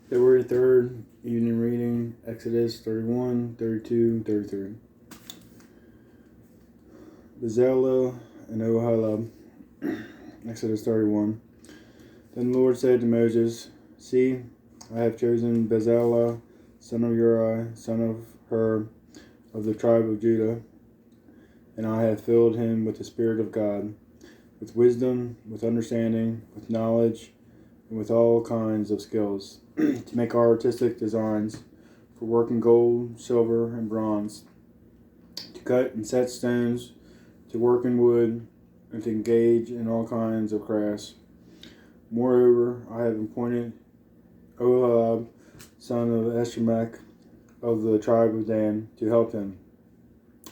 February 3rd, evening reading, Exodus 31, 32, 33. Bezalel and Oholab, Exodus 31. Then the Lord said to Moses, See, I have chosen Bezalel, son of Uri, son of Hur, of the tribe of Judah, and I have filled him with the Spirit of God, with wisdom, with understanding, with knowledge, and with all kinds of skills, to make artistic designs, for work in gold, silver, and bronze, to cut and set stones, to work in wood, and to engage in all kinds of crafts. Moreover, I have appointed Oholiab, son of Eshemach, of the tribe of Dan, to help him.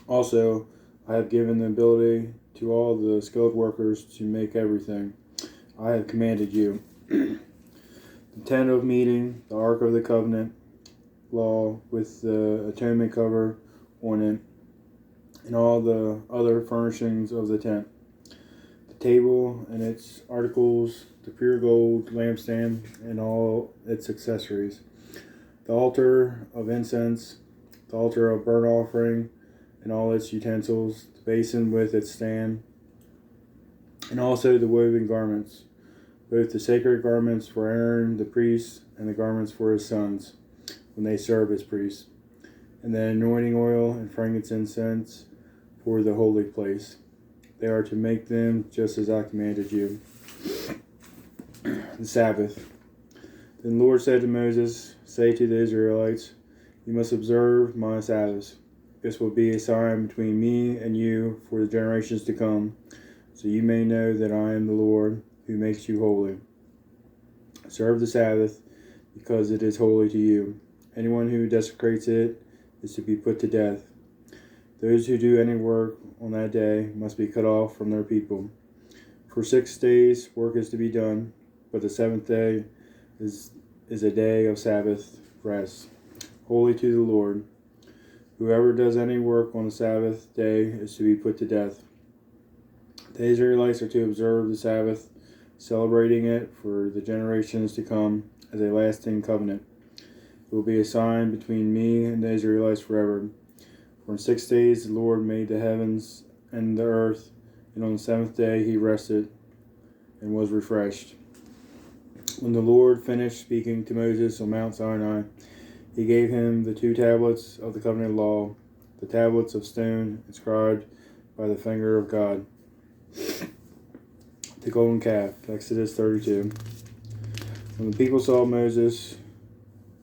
Also, I have given the ability to all the skilled workers to make everything I have commanded you. The tent of meeting, the ark of the covenant, law with the atonement cover on it, and all the other furnishings of the tent, the table and its articles, the pure gold lampstand and all its accessories, the altar of incense, the altar of burnt offering and all its utensils, the basin with its stand, and also the woven garments, both the sacred garments for Aaron the priest and the garments for his sons when they serve as priests, and the anointing oil and frankincense for the holy place. They are to make them just as I commanded you. The Sabbath. Then the Lord said to Moses, Say to the Israelites, You must observe my Sabbaths. This will be a sign between me and you for the generations to come, so you may know that I am the Lord who makes you holy. Observe the Sabbath, because it is holy to you. Anyone who desecrates it is to be put to death. Those who do any work on that day must be cut off from their people. For 6 days work is to be done, but the seventh day is a day of Sabbath rest, holy to the Lord. Whoever does any work on the Sabbath day is to be put to death. The Israelites are to observe the Sabbath, celebrating it for the generations to come as a lasting covenant. It will be a sign between me and the Israelites forever. For in 6 days the Lord made the heavens and the earth, and on the seventh day he rested and was refreshed. When the Lord finished speaking to Moses on Mount Sinai, he gave him the 2 tablets of the covenant law, the tablets of stone inscribed by the finger of God. The golden calf, Exodus 32. When the people saw Moses,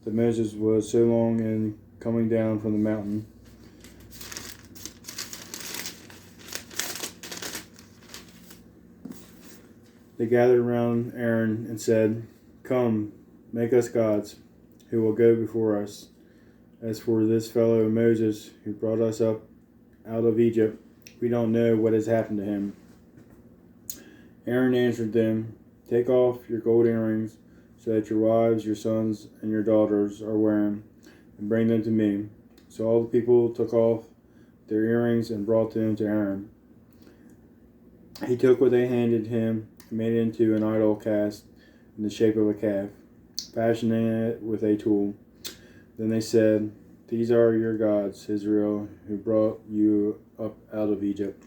that Moses was so long in coming down from the mountain, they gathered around Aaron and said, Come, make us gods, who will go before us. As for this fellow Moses, who brought us up out of Egypt, we don't know what has happened to him. Aaron answered them, Take off your gold earrings, so that your wives, your sons, and your daughters are wearing, and bring them to me. So all the people took off their earrings and brought them to Aaron. He took what they handed him and made it into an idol cast in the shape of a calf, fashioning it with a tool. Then they said, These are your gods, Israel, who brought you up out of Egypt.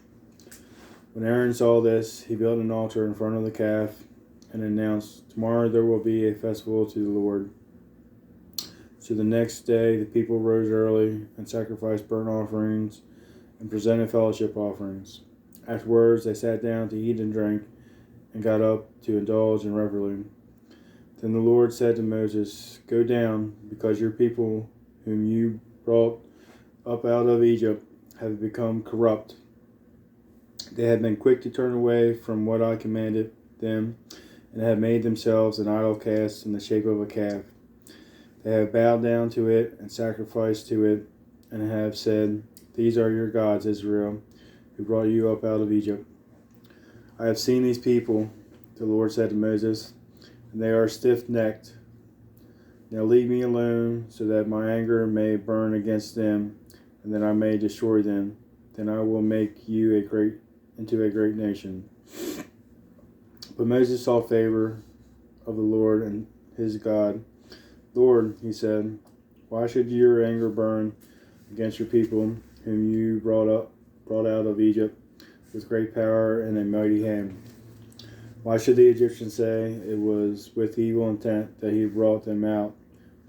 When Aaron saw this, he built an altar in front of the calf and announced, Tomorrow there will be a festival to the Lord. So the next day the people rose early and sacrificed burnt offerings and presented fellowship offerings. Afterwards they sat down to eat and drink and got up to indulge in revelry. Then the Lord said to Moses, Go down, because your people whom you brought up out of Egypt have become corrupt. They have been quick to turn away from what I commanded them, and have made themselves an idol cast in the shape of a calf. They have bowed down to it and sacrificed to it, and have said, These are your gods, Israel, who brought you up out of Egypt. I have seen these people, the Lord said to Moses, and they are stiff-necked. Now leave me alone, so that my anger may burn against them, and that I may destroy them. Then I will make you into a great nation. But Moses saw favor of the Lord and his God, Lord, he said, why should your anger burn against your people, whom you brought out of Egypt with great power and a mighty hand? Why should the Egyptians say it was with evil intent that he brought them out,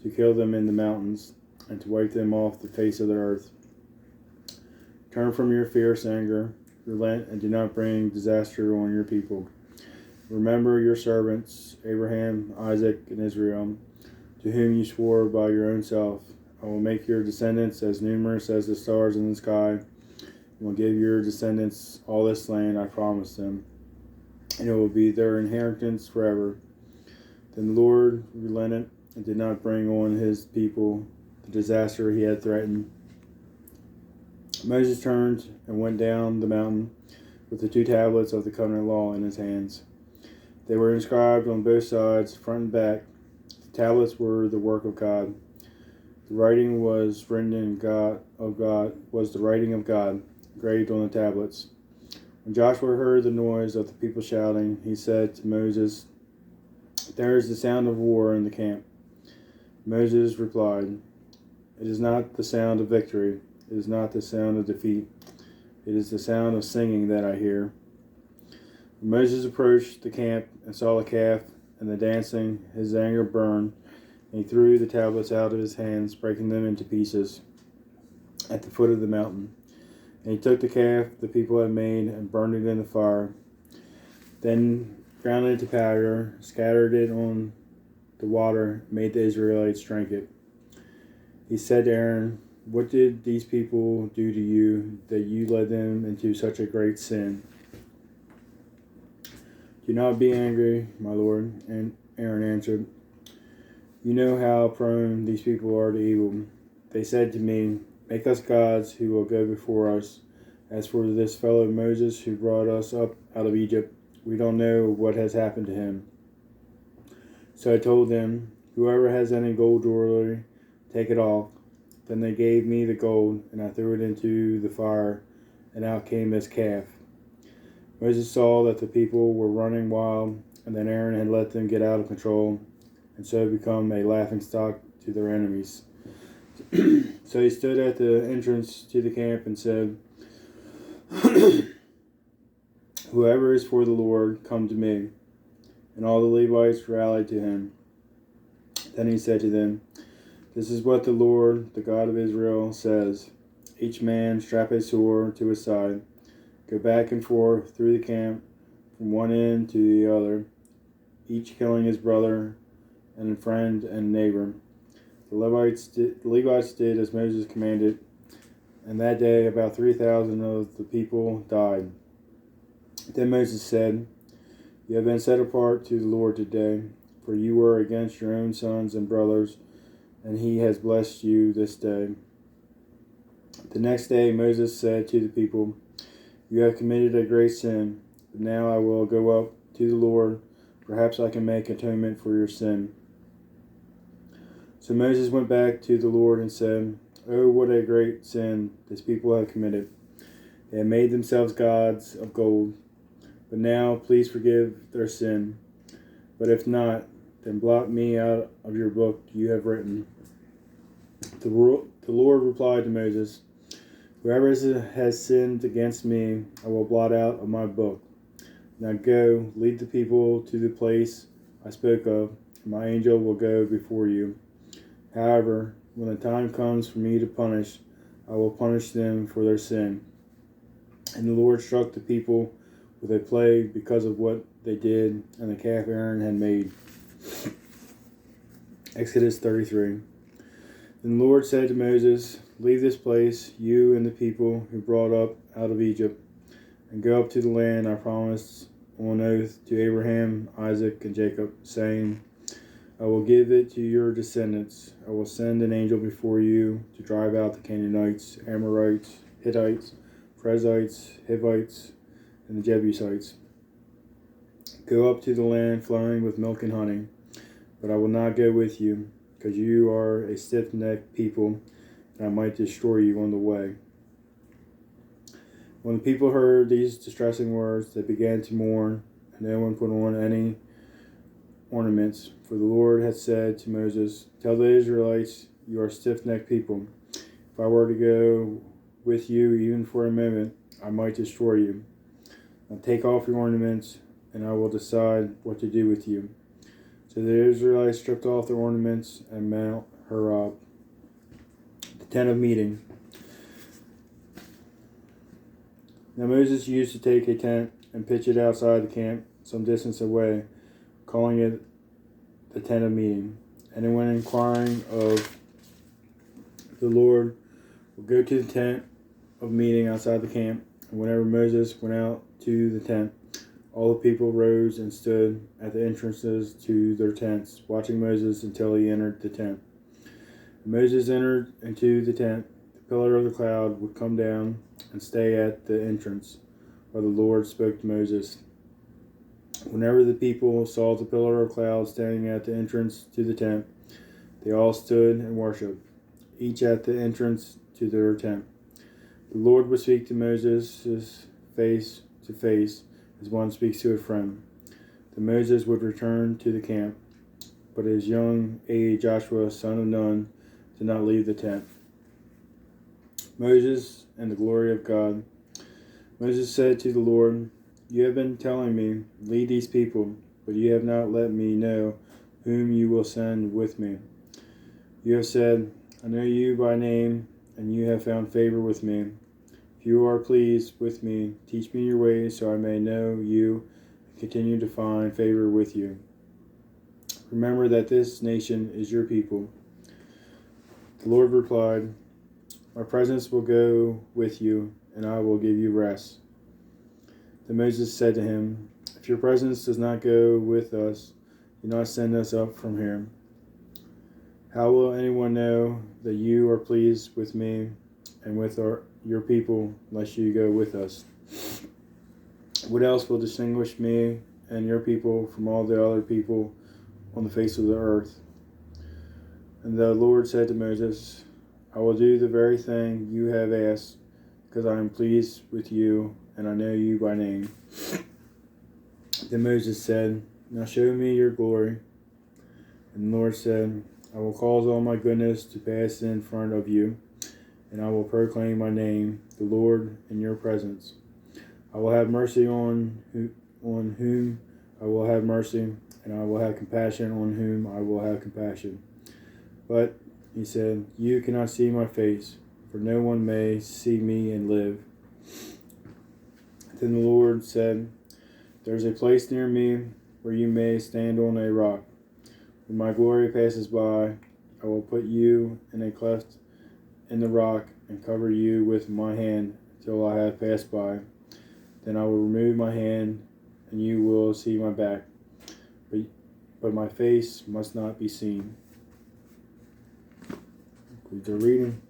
to kill them in the mountains, and to wipe them off the face of the earth? Turn from your fierce anger, relent, and do not bring disaster on your people. Remember your servants, Abraham, Isaac, and Israel, to whom you swore by your own self. I will make your descendants as numerous as the stars in the sky, and will give your descendants all this land I promised them, and it will be their inheritance forever. Then the Lord relented and did not bring on his people the disaster he had threatened. Moses turned and went down the mountain with the 2 tablets of the covenant law in his hands. They were inscribed on both sides, front and back. The tablets were the work of God. The writing was written in the writing of God, engraved on the tablets. When Joshua heard the noise of the people shouting, he said to Moses, there is the sound of war in the camp. Moses replied, it is not the sound of victory. It is not the sound of defeat. It is the sound of singing that I hear. When Moses approached the camp and saw the calf and the dancing, his anger burned, and he threw the tablets out of his hands, breaking them into pieces at the foot of the mountain. And he took the calf the people had made and burned it in the fire. Then ground it to powder, scattered it on the water, and made the Israelites drink it. He said to Aaron, what did these people do to you that you led them into such a great sin? Do not be angry, my lord. And Aaron answered, you know how prone these people are to evil. They said to me, make us gods who will go before us. As for this fellow Moses who brought us up out of Egypt, we don't know what has happened to him. So I told them, whoever has any gold jewelry, take it off. Then they gave me the gold, and I threw it into the fire, and out came this calf. Moses saw that the people were running wild, and that Aaron had let them get out of control, and so become a laughingstock to their enemies. So he stood at the entrance to the camp and said, whoever is for the Lord, come to me. And all the Levites rallied to him. Then he said to them, this is what the Lord, the God of Israel, says. Each man strap a sword to his side. Go back and forth through the camp, from one end to the other, each killing his brother and friend and neighbor. The Levites did as Moses commanded, and that day about 3,000 of the people died. Then Moses said, you have been set apart to the Lord today, for you were against your own sons and brothers, and he has blessed you this day. The next day Moses said to the people, you have committed a great sin, but now I will go up to the Lord. Perhaps I can make atonement for your sin. So Moses went back to the Lord and said, oh, what a great sin this people have committed. They have made themselves gods of gold. But now please forgive their sin. But if not, then blot me out of your book you have written. The Lord replied to Moses, whoever has sinned against me, I will blot out of my book. Now go, lead the people to the place I spoke of, and my angel will go before you. However, when the time comes for me to punish, I will punish them for their sin. And the Lord struck the people with a plague because of what they did and the calf Aaron had made. Exodus 33. Then the Lord said to Moses, leave this place, you and the people who brought up out of Egypt, and go up to the land I promised on oath to Abraham, Isaac, and Jacob, saying, I will give it to your descendants. I will send an angel before you to drive out the Canaanites, Amorites, Hittites, Perizzites, Hivites, and the Jebusites. Go up to the land flowing with milk and honey, but I will not go with you, because you are a stiff-necked people, and I might destroy you on the way. When the people heard these distressing words, they began to mourn, and no one put ornaments. For the Lord had said to Moses, "Tell the Israelites, you are stiff-necked people. If I were to go with you even for a moment, I might destroy you. Now take off your ornaments, and I will decide what to do with you." So the Israelites stripped off their ornaments and Mount Horeb, the tent of meeting. Now Moses used to take a tent and pitch it outside the camp, some distance away, calling it the tent of meeting. Anyone inquiring of the Lord would go to the tent of meeting outside the camp, and whenever Moses went out to the tent, all the people rose and stood at the entrances to their tents, watching Moses until he entered the tent. When Moses entered into the tent, the pillar of the cloud would come down and stay at the entrance, while the Lord spoke to Moses. Whenever the people saw the pillar of cloud standing at the entrance to the tent, they all stood and worshipped, each at the entrance to their tent. The Lord would speak to Moses face to face, as one speaks to a friend. Then Moses would return to the camp, but his young aide Joshua, son of Nun, did not leave the tent. Moses and the glory of God. Moses said to the Lord, "You have been telling me, lead these people, but you have not let me know whom you will send with me. You have said, I know you by name, and you have found favor with me. If you are pleased with me, teach me your ways so I may know you and continue to find favor with you. Remember that this nation is your people." The Lord replied, "My presence will go with you, and I will give you rest." Then Moses said to him, "If your presence does not go with us, do not send us up from here. How will anyone know that you are pleased with me and with your people unless you go with us? What else will distinguish me and your people from all the other people on the face of the earth?" And the Lord said to Moses, "I will do the very thing you have asked, because I am pleased with you and I know you by name." Then Moses said, "Now show me your glory." And the Lord said, "I will cause all my goodness to pass in front of you, and I will proclaim my name, the Lord, in your presence. I will have mercy on whom I will have mercy, and I will have compassion on whom I will have compassion. But," he said, "you cannot see my face, for no one may see me and live." Then the Lord said, "There is a place near me where you may stand on a rock. When my glory passes by, I will put you in a cleft in the rock and cover you with my hand till I have passed by. Then I will remove my hand, and you will see my back, but my face must not be seen." Concludes our reading.